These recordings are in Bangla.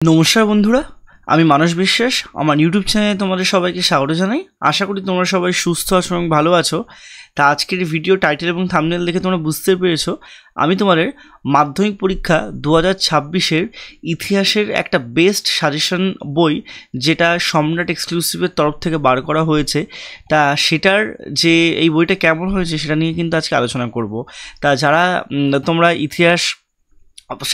নমস্কার বন্ধুরা, আমি মানস বিশ্বাস। আমার ইউটিউব চ্যানেলে তোমাদের সবাইকে স্বাগত জানাই। আশা করি তোমরা সবাই সুস্থ আছো এবং ভালো আছো। তা আজকের ভিডিও টাইটেল এবং থাম্বনেল দেখে তোমরা বুঝতে পেরেছো আমি তোমাদের মাধ্যমিক পরীক্ষা 2026-এর ইতিহাসের একটা বেস্ট সাজেশন বই, যেটা সম্রাট এক্সক্লুসিভের তরফ থেকে বার করা হয়েছে। তা সেটার যে এই বইটা কেমন হয়েছে সেটা নিয়ে কিন্তু আজকে আলোচনা করব। তা যারা তোমরা ইতিহাস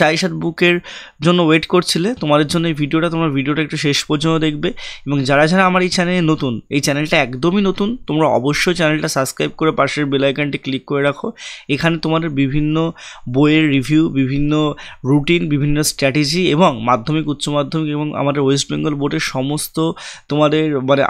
সাইসাত বুকের জন্য ওয়েট করছিলে, তোমাদের জন্য এই ভিডিওটা, তোমরা ভিডিওটা একটু শেষ পর্যন্ত দেখবে। এবং যারা যারা আমার এই চ্যানেলে নতুন, এই চ্যানেলটা একদমই নতুন, তোমরা অবশ্যই চ্যানেলটা সাবস্ক্রাইব করে পাশের বেল আইকনটি ক্লিক করে রাখো। এখানে তোমাদের বিভিন্ন বইয়ের রিভিউ, বিভিন্ন রুটিন, বিভিন্ন স্ট্র্যাটেজি এবং মাধ্যমিক, উচ্চ মাধ্যমিক এবং আমাদের ওয়েস্ট বেঙ্গল বোর্ডের সমস্ত তোমাদের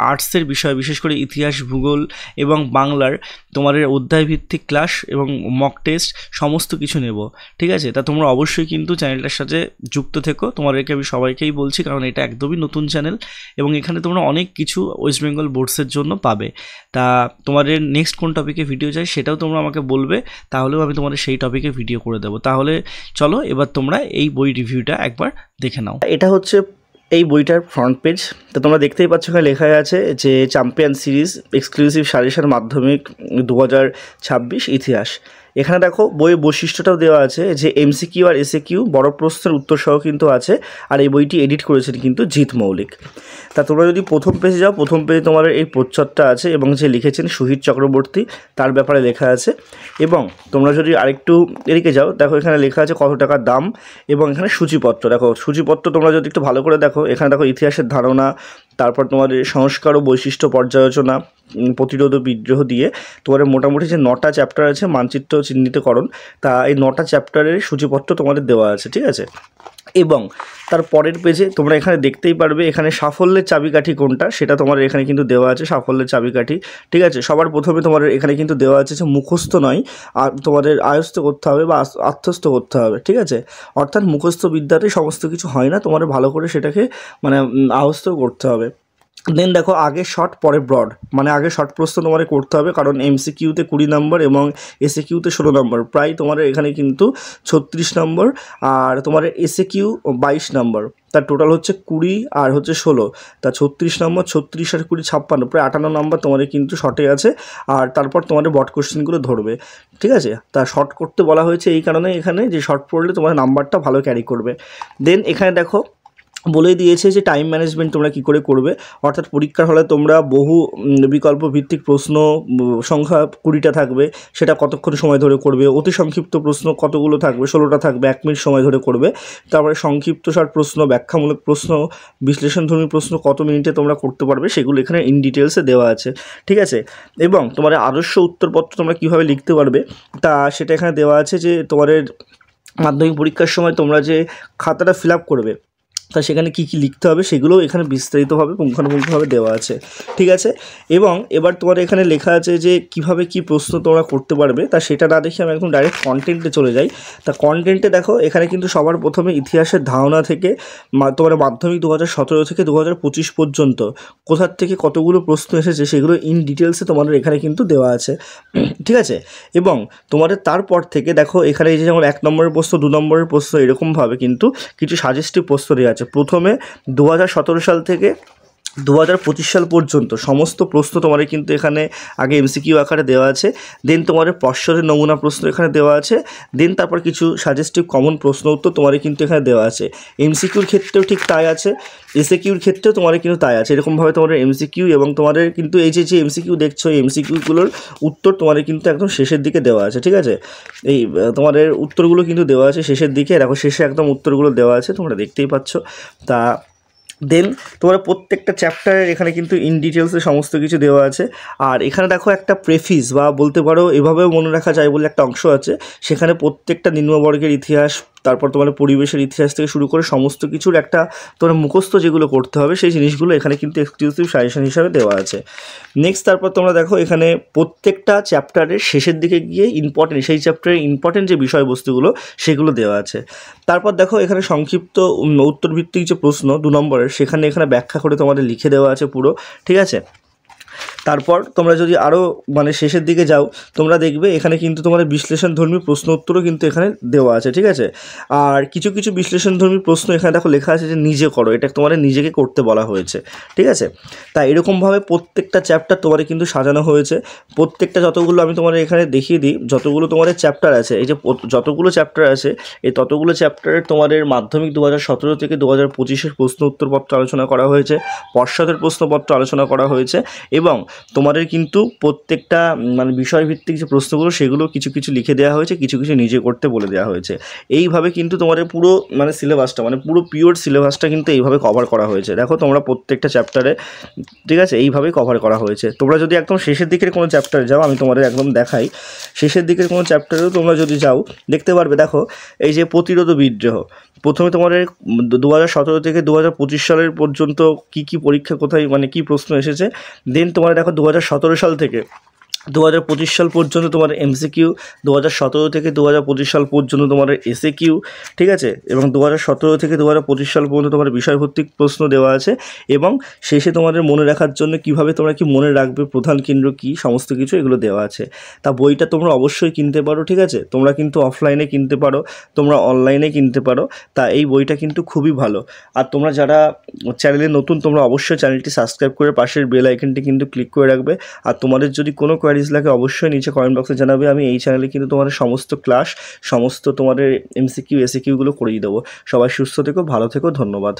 আর্টসের বিষয়, বিশেষ করে ইতিহাস, ভূগোল এবং বাংলার তোমাদের অধ্যায়ভিত্তিক ক্লাস এবং মক টেস্ট সমস্ত কিছু নেব। ঠিক আছে? তা তোমরা অবশ্যই কিন্তু চ্যানেলটার সাথে যুক্ত থেকো। তোমাদেরকে আমি সবাইকেই বলছি, কারণ এটা একদমই নতুন চ্যানেল এবং এখানে তোমরা অনেক কিছু ওয়েস্ট বেঙ্গল বোর্ডসের জন্য পাবে। তা তোমাদের নেক্সট কোন টপিকে ভিডিও চাই সেটাও তোমরা আমাকে বলবে, তাহলেও আমি তোমাদের সেই টপিকে ভিডিও করে দেবো। তাহলে চলো এবার তোমরা এই বই রিভিউটা একবার দেখে নাও। এটা হচ্ছে এই বইটার ফ্রন্ট পেজ। তো তোমরা দেখতেই পাচ্ছ, এখানে লেখা আছে যে চ্যাম্পিয়ন সিরিজ এক্সক্লুসিভ সাজেশন মাধ্যমিক 2026 ইতিহাস। এখানে দেখো বইয়ের বৈশিষ্ট্যটাও দেওয়া আছে যে এমসিকিউ আর এসএকিউ বড় প্রশ্নের উত্তর সহ কিন্তু আছে। আর এই বইটি এডিট করেছেন কিন্তু জিৎ মৌলিক। তা তোমরা যদি প্রথম পেজে যাও, প্রথম পেজে তোমার এই প্রচ্ছদটা আছে এবং যে লিখেছেন শহীদ চক্রবর্তী, তার ব্যাপারে লেখা আছে। এবং তোমরা যদি আরেকটু এদিকে যাও, দেখো এখানে লেখা আছে কত টাকা দাম এবং এখানে সূচিপত্র। দেখো সূচিপত্র তোমরা যদি একটু ভালো করে দেখো, এখানে দেখো ইতিহাসের ধারণা, তারপর তোমাদের সংস্কার ও বৈশিষ্ট্য পর্যালোচনা, প্রতিরোধ ও বিদ্রোহ দিয়ে তোমাদের মোটামুটি যে 9টা চ্যাপ্টার আছে মানচিত্র চিহ্নিতকরণ, তা এই 9টা চ্যাপ্টারের সূচিপত্র তোমাদের দেওয়া আছে। ঠিক আছে? এবং তার পরের পেজে তোমরা এখানে দেখতেই পারবে এখানে সাফল্যের চাবিকাঠি কোনটা, সেটা তোমার এখানে কিন্তু দেওয়া আছে, সাফল্যের চাবিকাঠি। ঠিক আছে? সবার প্রথমে তোমার এখানে কিন্তু দেওয়া আছে যে মুখস্থ নয়, আর তোমাদের আয়ত্ত করতে হবে বা আত্মস্থ করতে হবে। ঠিক আছে? অর্থাৎ মুখস্থ বিদ্যাতে সমস্ত কিছু হয় না, তোমাদের ভালো করে সেটাকে আয়ত্ত করতে হবে। দেন দেখো আগে শর্ট পরে ব্রড, আগে শর্ট প্রশ্ন তোমাদের করতে হবে, কারণ এমসিকিউতে 20 নম্বর এবং এসএকিউতে 16 নম্বর, প্রায় তোমার এখানে কিন্তু 36 নম্বর, আর তোমার এসএকিউ 22 নম্বর, তার টোটাল হচ্ছে 20 আর হচ্ছে 16, তা 36 নম্বর, 36 আর 20 56, প্রায় 58 নম্বর তোমাদের কিন্তু শর্টে আছে। আর তারপর তোমাদের বট কোশ্চেনগুলো ধরবে। ঠিক আছে? তা শর্ট করতে বলা হয়েছে এই কারণে এখানে যে শর্ট পড়লে তোমার নাম্বারটা ভালো ক্যারি করবে। দেন এখানে দেখো বলে দিয়েছে যে টাইম ম্যানেজমেন্ট তোমরা কী করে করবে। অর্থাৎ পরীক্ষার হলে তোমরা বহু বিকল্প ভিত্তিক প্রশ্ন সংখ্যা 20টা থাকবে, সেটা কতক্ষণ সময় ধরে করবে। অতি সংক্ষিপ্ত প্রশ্ন কতগুলো থাকবে, 16টা থাকবে, 1 মিনিট সময় ধরে করবে। তারপরে সংক্ষিপ্তসার প্রশ্ন, ব্যাখ্যামূলক প্রশ্ন, বিশ্লেষণধর্মী প্রশ্ন কত মিনিটে তোমরা করতে পারবে, সেগুলো এখানে ইন ডিটেলসে দেওয়া আছে। ঠিক আছে? এবং তোমার আদর্শ উত্তরপত্র তোমরা কীভাবে লিখতে পারবে, তা সেটা এখানে দেওয়া আছে। যে তোমাদের মাধ্যমিক পরীক্ষার সময় তোমরা যে খাতাটা ফিল আপ করবে, তা সেখানে কী কী লিখতে হবে সেগুলোও এখানে বিস্তারিতভাবে পুঙ্খানুপুঙ্খভাবে দেওয়া আছে। ঠিক আছে? এবং এবার তোমার এখানে লেখা আছে যে কিভাবে কি প্রশ্ন তোমরা করতে পারবে, তা সেটা না দেখে আমি একদম ডাইরেক্ট কন্টেন্টে চলে যাই। তা কন্টেন্টে দেখো এখানে কিন্তু সবার প্রথমে ইতিহাসের ধারণা থেকে তোমার মাধ্যমিক 2017 থেকে 2025 পর্যন্ত কোথার থেকে কতগুলো প্রশ্ন এসেছে সেগুলো ইন ডিটেলসে তোমাদের এখানে কিন্তু দেওয়া আছে। ঠিক আছে? এবং তোমাদের তারপর থেকে দেখো এখানে এই যে যেমন 1 নম্বরের প্রশ্ন, 2 নম্বরের প্রশ্ন, এরকমভাবে কিন্তু কিছু সাজেস্টিভ প্রশ্ন দেওয়া আছে। প্রথমে 2017 সাল থেকে 2025 সাল পর্যন্ত সমস্ত প্রশ্ন তোমাদের কিন্তু এখানে আগে এমসিকিউ আকারে দেওয়া আছে। দেন তোমাদের পশ্চাতের নমুনা প্রশ্ন এখানে দেওয়া আছে। দেন তারপর কিছু সাজেস্টিভ কমন প্রশ্ন উত্তর তোমাদের কিন্তু এখানে দেওয়া আছে। এমসিকিউর ক্ষেত্রেও ঠিক তাই আছে, এসএকিউর ক্ষেত্রেও তোমাদের কিন্তু তাই আছে। এরকমভাবে তোমাদের এমসিকিউ এবং তোমাদের কিন্তু এই যে এমসিকিউ দেখছো, এই এমসিকিউগুলোর উত্তর তোমাদের কিন্তু একদম শেষের দিকে দেওয়া আছে। ঠিক আছে? এই তোমাদের উত্তরগুলো কিন্তু দেওয়া আছে শেষের দিকে। দেখো শেষে একদম উত্তরগুলো দেওয়া আছে, তোমরা দেখতেই পাচ্ছ। তা দেন তোমরা প্রত্যেকটা চ্যাপ্টারের এখানে কিন্তু ইন ডিটেলসে সমস্ত কিছু দেওয়া আছে। আর এখানে দেখো একটা প্রেফিস বা বলতে পারো এভাবেও মনে রাখা যায় বলে একটা অংশ আছে, সেখানে প্রত্যেকটা নিম্নবর্গের ইতিহাস, তারপর তোমার পরিবেশের ইতিহাস থেকে শুরু করে সমস্ত কিছুর একটা তোমার মুখস্থ যেগুলো করতে হবে সেই জিনিসগুলো এখানে কিন্তু এক্সক্লুসিভ সাজেশন হিসাবে দেওয়া আছে। নেক্সট তারপর তোমরা দেখো এখানে প্রত্যেকটা চ্যাপ্টারের শেষের দিকে গিয়ে ইম্পর্টেন্ট, সেই চ্যাপ্টারের ইম্পর্টেন্ট যে বিষয়বস্তুগুলো সেগুলো দেওয়া আছে। তারপর দেখো এখানে সংক্ষিপ্ত উত্তরভিত্তিক যে প্রশ্ন 2 নম্বরের, সেখানে এখানে ব্যাখ্যা করে তোমাদের লিখে দেওয়া আছে পুরো। ঠিক আছে? তারপর তোমরা যদি আরও মানে শেষের দিকে যাও, তোমরা দেখবে এখানে কিন্তু তোমাদের বিশ্লেষণধর্মী প্রশ্ন উত্তরও কিন্তু এখানে দেওয়া আছে, ঠিক আছে। আর কিছু কিছু বিশ্লেষণধর্মী প্রশ্ন এখানে দেখো লেখা আছে যে নিজে করো, এটা তোমাদের নিজেকে করতে বলা হয়েছে, ঠিক আছে। তাই এরকমভাবে প্রত্যেকটা চ্যাপ্টার তোমাদের কিন্তু সাজানো হয়েছে। প্রত্যেকটা যতগুলো আমি তোমাদের এখানে দেখিয়ে দিই, যতগুলো তোমাদের চ্যাপ্টার আছে, এই যে যতগুলো চ্যাপ্টার আছে এই ততগুলো চ্যাপ্টারের তোমাদের মাধ্যমিক 2017 থেকে 2025-এর প্রশ্ন উত্তরপত্র আলোচনা করা হয়েছে, পর্ষদের প্রশ্নপত্র আলোচনা করা হয়েছে, এবং তোমাদের কিন্তু প্রত্যেকটা মানে বিষয়ভিত্তিক যে প্রশ্নগুলো সেগুলো কিছু কিছু লিখে দেওয়া হয়েছে, কিছু কিছু নিজে করতে বলে দেওয়া হয়েছে। এইভাবে কিন্তু তোমাদের পুরো মানে সিলেবাসটা মানে পুরো পিওর সিলেবাসটা কিন্তু এইভাবে কভার করা হয়েছে। দেখো তোমরা প্রত্যেকটা চ্যাপ্টারে, ঠিক আছে, এইভাবেই কভার করা হয়েছে। তোমরা যদি একদম শেষের দিকের কোনো চ্যাপ্টারে যাও, আমি তোমাদের একদম দেখাই, শেষের দিকের কোনো চ্যাপ্টারেও তোমরা যদি যাও দেখতে পারবে, দেখো এই যে প্রতিরোধ বিদ্রোহ, প্রথমে তোমাদের 2017 থেকে 2025 সালের পর্যন্ত কি কি পরীক্ষা কোথায় মানে কি প্রশ্ন এসেছে। দেন তোমার দেখো 2017 সাল থেকে 2025 সাল পর্যন্ত তোমার এমসিকিউ, 2017 থেকে 2025 সাল পর্যন্ত তোমার এসএকিউ, ঠিক আছে, এবং 2017 থেকে 2025 সাল পর্যন্ত তোমার বিষয়ভিত্তিক প্রশ্ন দেওয়া আছে, এবং শেষে তোমাদের মনে রাখার জন্য কিভাবে তোমরা কি মনে রাখবে, প্রধান কেন্দ্র কি, সমস্ত কিছু এগুলো দেওয়া আছে। তা বইটা তোমরা অবশ্যই কিনতে পারো, ঠিক আছে। তোমরা কিন্তু অফলাইনে কিনতে পারো, তোমরা অনলাইনে কিনতে পারো। তা এই বইটা কিন্তু খুবই ভালো। আর তোমরা যারা চ্যানেলে নতুন, তোমরা অবশ্যই চ্যানেলটি সাবস্ক্রাইব করে পাশের বেল আইকনটি কিন্তু ক্লিক করে রাখবে। আর তোমাদের যদি কোনো কোয়ারিজ লাগে অবশ্যই নিচে কমেন্ট বক্সে জানাবে। আমি এই চ্যানেলে কিন্তু তোমাদের সমস্ত ক্লাস, সমস্ত তোমাদের এমসিকিউ এসিকিউগুলো করিয়ে দেবো। সবাই সুস্থ থেকো, ভালো থেকো, ধন্যবাদ।